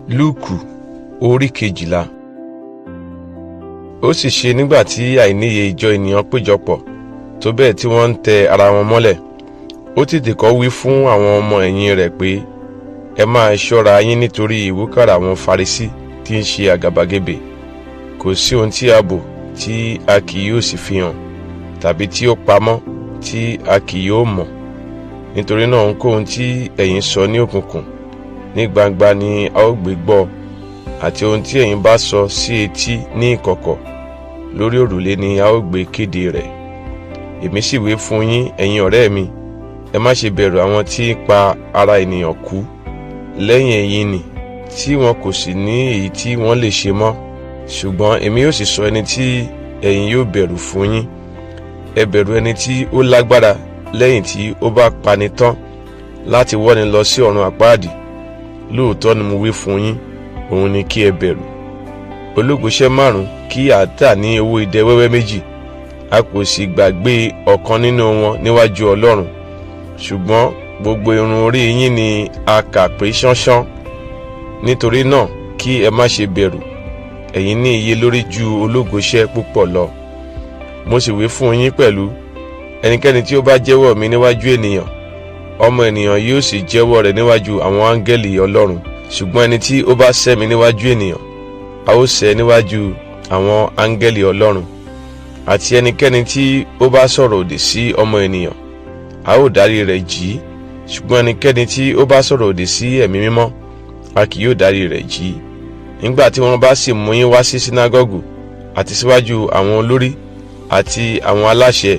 Lúùkù orí 12. Ó sì ṣe nígbà tí àìníye ìjọ ènìyàn péjọpọ̀ tó bẹ́ẹ̀ tí wọ́n ń tẹ ara wọn mọ́lẹ̀, ó tètè kọ́ wí fún àwọn ọmọ ẹ̀yìn rẹ̀ pé, ẹ máa ṣọ́ra yín nítorí ìwúkàrà àwọn Farisí tí ń ṣe àgàbàgebè. Kò sí ohun tí a bò tí a kì yóò sì fi hàn, tàbí tí ó pamọ́ tí a kì yóò mọ̀. Nítorí náà ohunkóhun tí ẹ̀yin sọ ní òkùnkùn, ní gbangba ni a ó gbé gbọ́, àti ohun tí ẹ̀yin bá sọ sí etí ní ìkọ̀kọ̀, lórí òrùlé ni a ó gbé kéde rẹ̀. Èmi sì wí fún yín, ẹ̀yin ọ̀rẹ́ mi, ẹ má ṣe bẹ̀rù àwọn tí ń pa ara ènìyàn kú lẹ́yìn ẹ̀yin nì, tí wọn kò sì ní èyí tí wọ́n lè ṣe mọ́. Ṣùgbọ́n èmi yóò sì sọ ẹni tí ẹ̀yin yóò bẹ̀rù fún yín. Ẹ bẹ̀rù ẹni tí ó lágbára lẹ́yìn tí ó bá pani tán láti wọ́ni lọ sí ọ̀run àpáàdì. Lóòótọ́ ni mo wí fún yín, òun ni kí ẹ bẹ̀rù. Ológoṣẹ́ 5 kí a tà ní owó idẹ wẹ́wẹ́ 2, a kò sì gbàgbé ọ̀kan nínú wọn níwájú Ọlọ́run. Ṣùgbọ́n gbogbo irun orí yín ni a kà pé ṣánṣán. Nítorí náà kí ẹ má ṣe bẹ̀rù, ẹ̀yin ní iye lórí ju ológoṣẹ́ púpọ̀ lọ. Mo sì wí fún yín pẹ̀lú, ẹnikẹ́ni tí ó bá jẹ́wọ́ mi níwájú ènìyàn, ọmọ ènìyàn yóò sì jẹ́wọ́ rẹ̀ níwájú àwọn áńgẹ́lì Ọlọ́run. Ṣùgbọ́n ẹni tí ó bá sẹ́ mi níwájú ènìyàn, a ó sẹ́ níwájú àwọn áńgẹ́lì Ọlọ́run. Àti ẹnikẹ́ni tí ó bá sọ̀rọ̀ òdì sí ọmọ ènìyàn, a ó dárí rẹ̀ jì í. Ṣùgbọ́n ẹnikẹ́ni tí ó bá sọ̀rọ̀ òdì sí ẹ̀mí mímọ́, a kì yóò dárí rẹ̀ jì í. Nígbà tí wọ́n bá sì mú yín wá sí sínágọ́gù àti síwájú àwọn olórí àti àwọn aláṣẹ,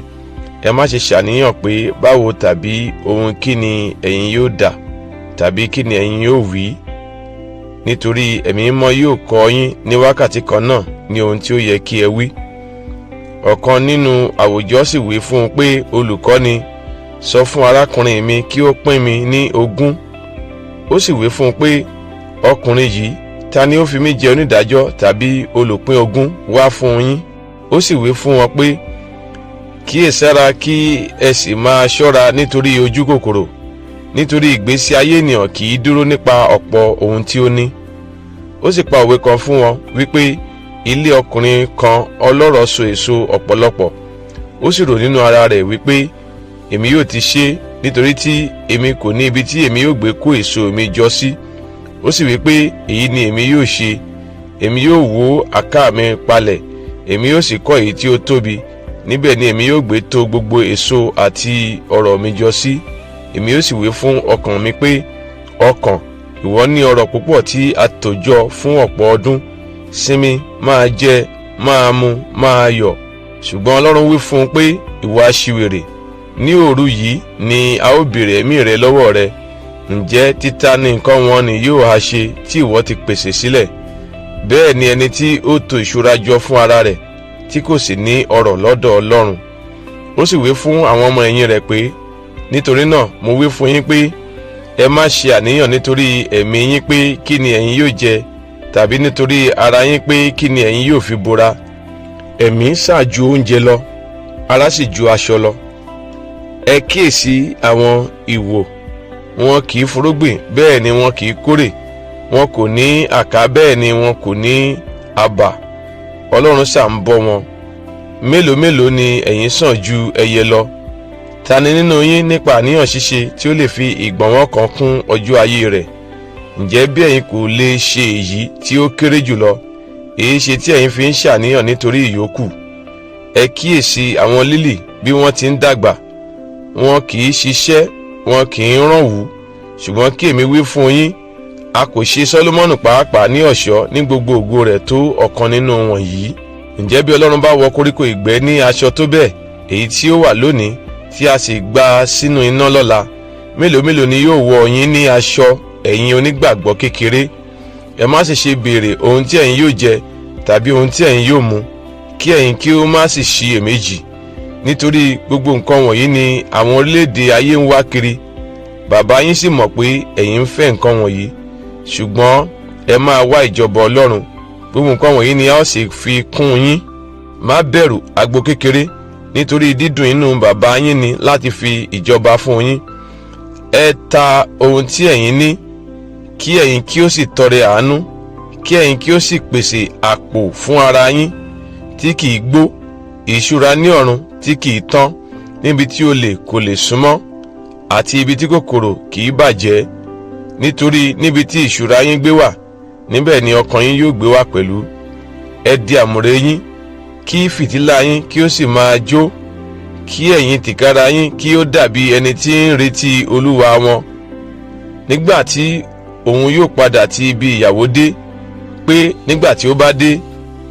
ẹ má ṣe ṣàníyàn pé báwo tàbí ohun kí ni ẹ̀yin yóò dà tàbí kí ni ẹ̀yin yóò wí. Nítorí ẹ̀mí mímọ́ yóò kọ́ yín ní wákàtí kan náà ní ohun tí ó yẹ kí ẹ wí. Ọ̀kan nínú àwùjọ sì wí fún un pé, Olùkọ́ni, sọ fún arákùnrin mi kí ó pín mi ní 20. Ó sì wí fún un pé, ọkùnrin yìí, ta ni ó fi mí jẹ onídàájọ́ tàbí olùpín 20 wá fún yín? Ó sì wí fún wọn pé, kíyèsára kí ẹ sì máa ṣọ́ra nítorí ojú kòkòrò, nítorí ìgbésí ayé ènìyàn kì í dúró nípa ọ̀pọ̀ ohun tí ó ní. Ó sì pa òwe kan fún wọn wípé, ilé ọkùnrin kan ọlọ́rọ̀ so èso ọ̀pọ̀lọpọ̀. Ó sì rò nínú ara rẹ̀ wípé, èmi yóò ti ṣe, nítorí tí èmi kò ní ibi tí èmi yóò gbé kó èso mi jọ sí. Ó sì wípé, èyí ni èmi yóò ṣe, èmi yóò wó àká mi palẹ̀, èmi yóò sì kọ́ èyí tí ó tóbi, níbẹ̀ ni èmi yóò gbé tò gbogbo èso àti ọrọ̀ mi jọ sí. Èmi yóò sì wí fún ọkàn mi pé, ọkàn, ìwọ ní ọrọ̀ púpọ̀ tí a tò jọ fún ọ̀pọ̀ ọdún. Sinmi, máa jẹ, máa mu, máa yọ̀. Ṣùgbọ́n Ọlọ́run wí fún un pé, ìwọ aṣiwèrè, ní òru yìí ni a ó béèrè ẹ̀mí rẹ lọ́wọ́ rẹ. Ǹjẹ́ títa ni nǹkan wọn ni yóò ha ṣe tí ìwọ ti pèsè sílẹ̀? Bẹ́ẹ̀ ni ẹni tí ó tò ìṣúra jọ fún ara rẹ̀, tí kò sì ní ọrọ̀ lọ́dọ̀ Ọlọ́run. Ó sì wí fún àwọn ọmọ ẹ̀yìn rẹ̀ pé, nítorí náà mo wí fún yín pé, ẹ má ṣe àníyàn nítorí ẹ̀mí yín pé kí ni ẹ̀yin yóò jẹ, tàbí nítorí ara yín pé kí ni ẹ̀yin yóò fi bora. Ẹ̀mí sà ju oúnjẹ lọ, ara sì ju aṣọ lọ. Ẹ kíyèsí àwọn ìwò, wọn kì í fúrúgbìn, bẹ́ẹ̀ ni wọn kì í kórè. Wọn kò ní àká, bẹ́ẹ̀ ni wọn kò ní abà. Ọlọ́run sà ń bọ́ wọn. Mélòó mélòó ni ẹ̀yin sàn ju ẹyẹ lọ? Ta ni nínú yín nípa àníyàn ṣíṣe tí ó lè fi ìgbọ̀nwọ́ kan kún ọjọ́ ayé rẹ̀? Ǹjẹ́ bí ẹ̀yin kò lè ṣe èyí tí ó kéré jùlọ, èyí ṣe tí ẹ̀yin fi ń ṣàníyàn nítorí ìyókù? Ẹ kíyèsí àwọn lílì bí wọ́n ti ń dàgbà. Wọn kì í ṣiṣẹ́, wọn kì í rànwú. Ṣùgbọ́n kí èmi wí fún yín, a kò ṣe Sólómọ́nì pàápàá ní ọ̀ṣọ́ ní gbogbo ògo rẹ̀ tó ọ̀kan nínú wọn yìí. Ǹjẹ́ bí Ọlọ́run bá wọ koríko ìgbẹ́ ní aṣọ tó bẹ́ẹ̀, èyí tí ó wà lónìí tí a sì gbà sínú iná lọ́la, mélòó mélòó ni yóò wọ yín ní aṣọ, ẹ̀yin onígbàgbọ́ kékeré? Ẹ má sì ṣe béèrè ohun tí ẹ̀yin yóò jẹ tàbí ohun tí ẹ̀yin yóò mu, kí ẹ̀yin kí ó má sì ṣiyèméjì. Nítorí gbogbo nǹkan wọ̀nyí ni àwọn orílẹ̀-èdè ayé ń wá kiri. Bàbá yín sì mọ̀ pé ẹ̀yin ń fẹ́ nǹkan wọ̀nyí. Ṣùgbọ́n ẹ máa wá ìjọba Ọlọ́run, gbogbo nǹkan wọ̀nyí ni a ó sì fi kún yín. Má bẹ̀rù agbo kékeré, nítorí dídùn inú bàbá yín ni láti fi ìjọba fún yín. Ẹ ta ohun tí ẹ̀yin ní, kí ẹ̀yin kí ó sì tọrẹ àánú, kí ẹ̀yin kí ó sì pèsè àpò fún ara yín tí kìí gbó, ìṣúra ní ọ̀run tí kìí tán, níbi tí olè kò lè súnmọ́ àti ibi tí kòkòrò kìí bàjẹ́. Nítorí níbi tí ìṣúra yín gbé wà, níbẹ̀ ni ọkàn yín yóò gbé wà pẹ̀lú. Ẹ di àmùrè yín, kí fìtílà yín kí ó sì máa jó, kí ẹ̀yin tìkára yín kí ó dàbí ẹni tí ń retí Olúwa wọn, nígbà tí òun yóò padà ti ibi ìyàwó dé, pé nígbà tí ó bá dé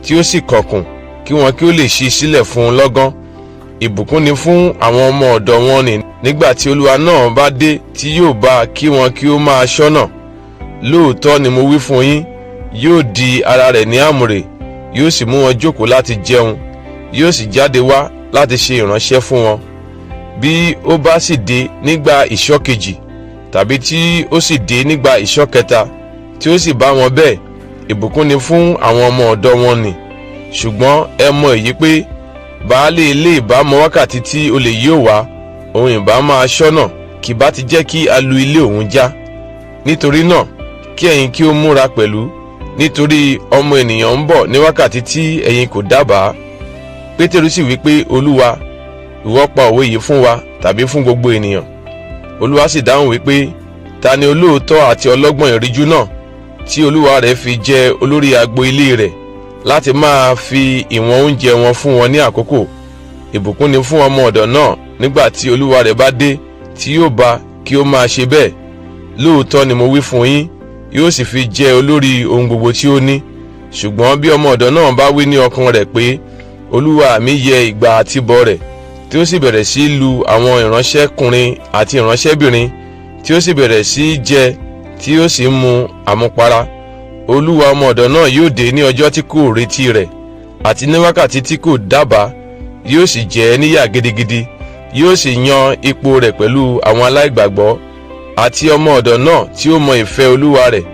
tí ó sì kànkùn, kí wọn kí ó lè ṣí sílẹ̀ fún un lọ́gán. Ìbùkún ni fún àwọn ọmọ ọ̀dọ̀ wọn nì nígbà tí Olúwa náà bá dé, tí yóò bá kí wọn kí ó máa ṣọ́nà. Lóòótọ́ ni mo wí fún yín, yóò di ara rẹ̀ ní àmùrè, yóò sì mú wọn jókòó láti jẹun, yóò sì jáde wá láti ṣe ìránṣẹ́ fún wọn. Bí ó bá sì dé nígbà ìṣọ́ kejì, tàbí tí ó sì dé nígbà ìṣọ́ kẹta, tí ó sì bá wọn bẹ́ẹ̀, ìbùkún ni fún àwọn ọmọ ọ̀dọ̀ wọn nì. Ṣùgbọ́n ẹ mọ èyí pé baálé ilé ìbá mọ wákàtí tí olè yóò wá, òun ìbá máa ṣọ́nà, kì bá ti jẹ́ kí a lu ilé òun já. Nítorí náà kí ẹ̀yin kí ó múra pẹ̀lú, nítorí ọmọ ènìyàn ń bọ̀ ní wákàtí tí ẹ̀yin kò dábàá. Pétérù sì wí pé, Olúwa, ìwọ pa òwe yìí fún wa tàbí fún gbogbo ènìyàn? Olúwa sì dáhùn wípé, ta ni olóòótọ́ àti ọlọ́gbọ́n ìríjú náà, tí olúwa rẹ̀ fi jẹ olórí agbo ilé rẹ̀, láti máa fi ìwọ̀n oúnjẹ wọn fún wọn ní àkókò? Ìbùkún ni fún ọmọ ọ̀dọ̀ náà nígbà tí olúwa rẹ̀ bá dé, tí yóò bá kí ó máa ṣe bẹ́ẹ̀. Lóòótọ́ ni mo wí fún yín, yóò sì fi jẹ olórí ohun gbogbo tí ó ní. Ṣùgbọ́n bí ọmọ ọ̀dọ̀ náà bá wí ní ọkàn rẹ̀ pé, olúwa mi yẹ ìgbà àtibọ̀ rẹ̀, tí ó sì bẹ̀rẹ̀ sí lu àwọn ìránṣẹ́kùnrin àti ìránṣẹ́bìnrin, tí ó sì bẹ̀rẹ̀ sí jẹ, tí ó sì mu àmupara, olúwa ọmọ ọ̀dọ̀ náà yóò dé ní ọjọ́ tí kò retí rẹ̀, àti ní wákàtí tí kò dábàá, yóò sì jẹ ẹ́ níyà gidigidi, yóò sì yan ipò rẹ̀ pẹ̀lú àwọn aláìgbàgbọ́. Àti ọmọ ọ̀dọ̀ náà tí ó mọ ìfẹ́ olúwa rẹ̀,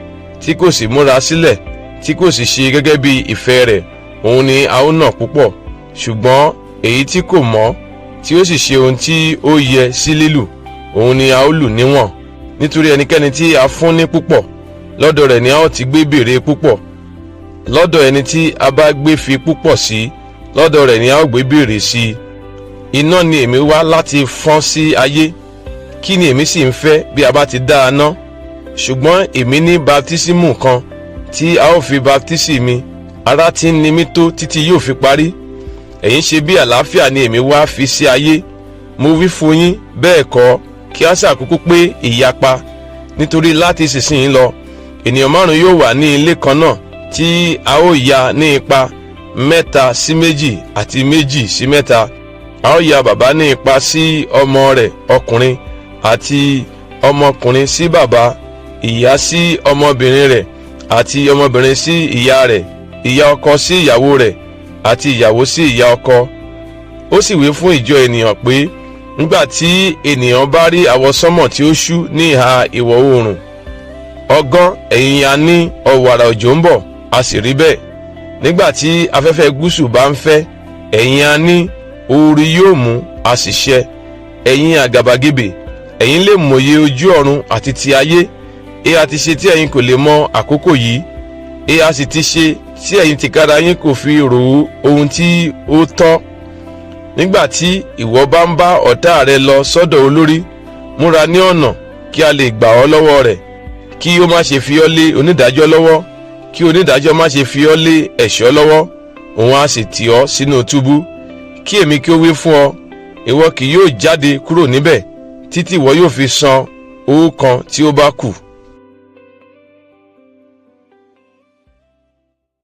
tí kò sì múra sílẹ̀, tí kò sì ṣe gẹ́gẹ́ bí ìfẹ́ rẹ̀, òun ni a ó nà púpọ̀. Ṣùgbọ́n èyí tí kò mọ̀, tí ó sì ṣe ohun tí ó yẹ sí lílù, òun ni a ó lù níwọ̀n. Nítorí ẹnikẹ́ni tí a fún ní púpọ̀, lọ́dọ̀ rẹ̀ ni a ó ti gbé béèrè púpọ̀. Lọ́dọ̀ ẹni tí a bá gbé fi púpọ̀ sí, lọ́dọ̀ rẹ̀ ni a ó gbé béèrè sí. Iná ni èmi wá láti fọ́n sí ayé, kí ni èmi sì ń fẹ́ bí a bá ti dá a ná? Ṣùgbọ́n èmi ní baptísímù kan tí a ó fi baptísì mi, ara tí ń ni mí tó títí yóò fi parí. Ẹ̀yin ṣe bí àlàáfíà ni èmi wá fi sí ayé. Mo wí fún yín, bẹ́ẹ̀ kọ́, kí a ṣàkókò pé ìyapa. Nítorí láti ìsinsìnyí lọ, ènìyàn márùn yóò wà ní ilé kan náà, tí a ó ya ní ipa 3 sí 2 àti 2 sí 3. A ó ya bàbá ní ipa sí ọmọ rẹ̀ ọkùnrin, àti ọmọkùnrin sí bàbá, ìyá sí ọmọbìnrin rẹ̀, àti ọmọbìnrin sí ìyá rẹ̀, ìyá ọkọ sí ìyàwó rẹ̀, àti ìyàwó sí ìyá ọkọ. Ó sì wí fún ìjọ ènìyàn pé, nígbà tí ènìyàn bá rí àwọsánmọ̀ tí ó ṣú ní ìhà ìwọ̀ oòrùn, ọgán ẹ̀yìn a ní ọ̀wàrà òjò ń bọ̀, a sì rí bẹ́ẹ̀. Nígbà tí afẹ́fẹ́ gúúsù bá ń fẹ́, ẹ̀yìn a ní ooru yóò mú, a sì ṣẹ. Ẹ̀yin àgàbàgebè, ẹ̀yin lè mòye ojú ọ̀run àti ti ayé. Èyí ti ṣe tí ẹ̀yin kò lè mọ àkókò yìí? Èyí sì ti ṣe tí ẹ̀yin tìkára yín kò fi rò ohun tí ó tọ́? Nígbà tí ìwọ bá ń bá ọ̀tá rẹ lọ sọ́dọ̀ olórí, múra ní ọ̀nà kí a lè gbà ọ́ lọ́wọ́ rẹ̀, kí ó má ṣe fi ọ́ lé onídàájọ́ lọ́wọ́, kí onídàájọ́ má ṣe fi ọ́ lé ẹ̀ṣọ́ lọ́wọ́, òun á sì tì ọ́ sínú túbú. Kí èmi kí ó wí fún ọ, ìwọ kì yóò jáde kúrò níbẹ̀, títí ìwọ yóò fi san owó kan tí ó bá kù.